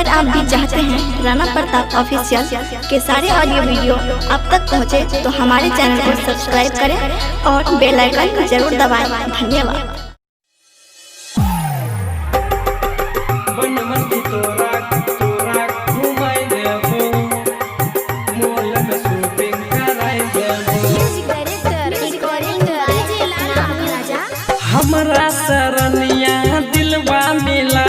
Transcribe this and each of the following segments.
अगर आप भी चाहते हैं राणा प्रताप ऑफिशियल के सारे ऑडियो वीडियो आप तक पहुंचे, तो हमारे चैनल को सब्सक्राइब करें और बेल आइकन जरूर दबाएं। धन्यवाद। हमरा सरनिया दिलवा मिला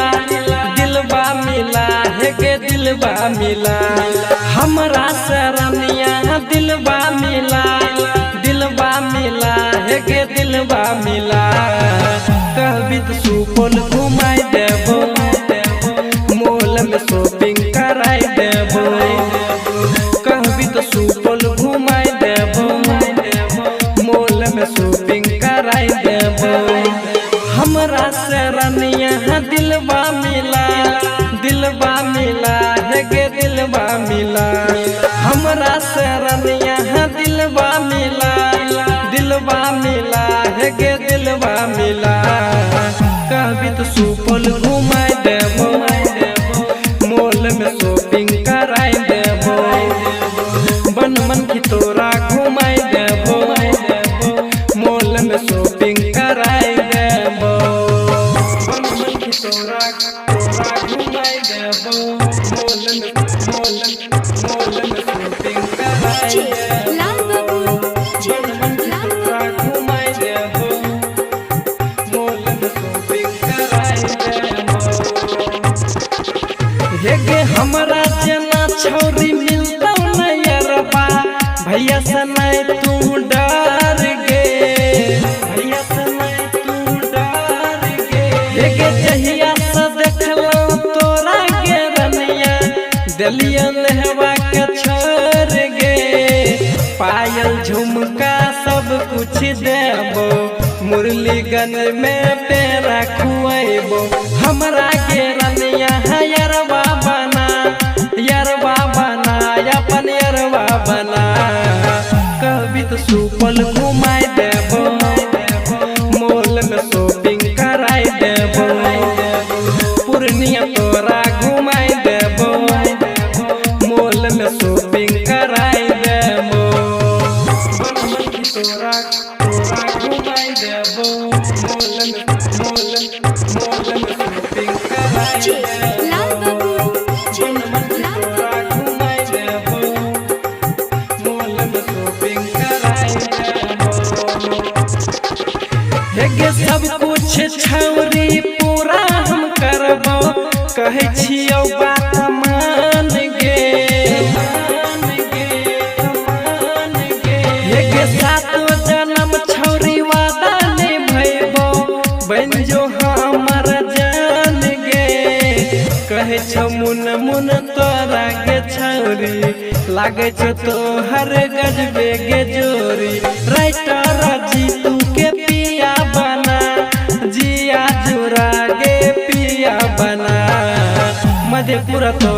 है के दिलवा मिला। हमरा सरनिया दिलवा मिला है के दिलवा मिला। कहबी तो सुपौल घुमाई देबो, मॉल में शॉपिंग कराई देबो। कहबी तो सुपौल घुमाई देबो, मॉल में शॉपिंग कराई देबो। हमरा सरनिया दिलवा मिला है के दिलवा मिला। हमरा सरनिया दिलवा मिला है के दिलवा मिला। कहबी तो सुपौल घुमाई देबो, मॉल में शॉपिंग कराई देबो। बन की तोरा घुमाई देबो, मॉल में शॉपिंग कराई देबो। बन की तोरा घुमाई देबो, मॉल में शॉपिंग कराई देबो। हेगे हमरा जना छौरी मिलता नयरबा, भैया से नहीं तू डर गे, भैया से नहीं तू डर गे। हेगे जहिया से देखलो तोरा के रनिया, दिलिया नहवा के छोड़ गे। पायल झुमका सब कुछ देबो, मुरलीगंज में पेरा खुएबो। हमरा के रनिया यरवा बना अपन यरवा बना। कहबी तो सुपौल घुमाई देबो, मॉल में शॉपिंग कराई देबो। पूर्णिया तोरा घुमाई देबो, मॉल में शॉपिंग कराई देबो। तोरा घुमाई देबो, मॉल में शॉपिंग कराई देबो। हेगे सब कुछ छौरी पूरा हम करबो, कहै छियौ बात मान गे। हेगे सातो जन्म छौरी वादा निभैबो, बन जो हमर जान गे। कहै छौ मुन तोरा गे छौरी, लागे छौ तोहर गजबे गे जोरी। राइटर जीतू के पिया बना, जिया जुरा गे पिया बना। मधेपुरा तो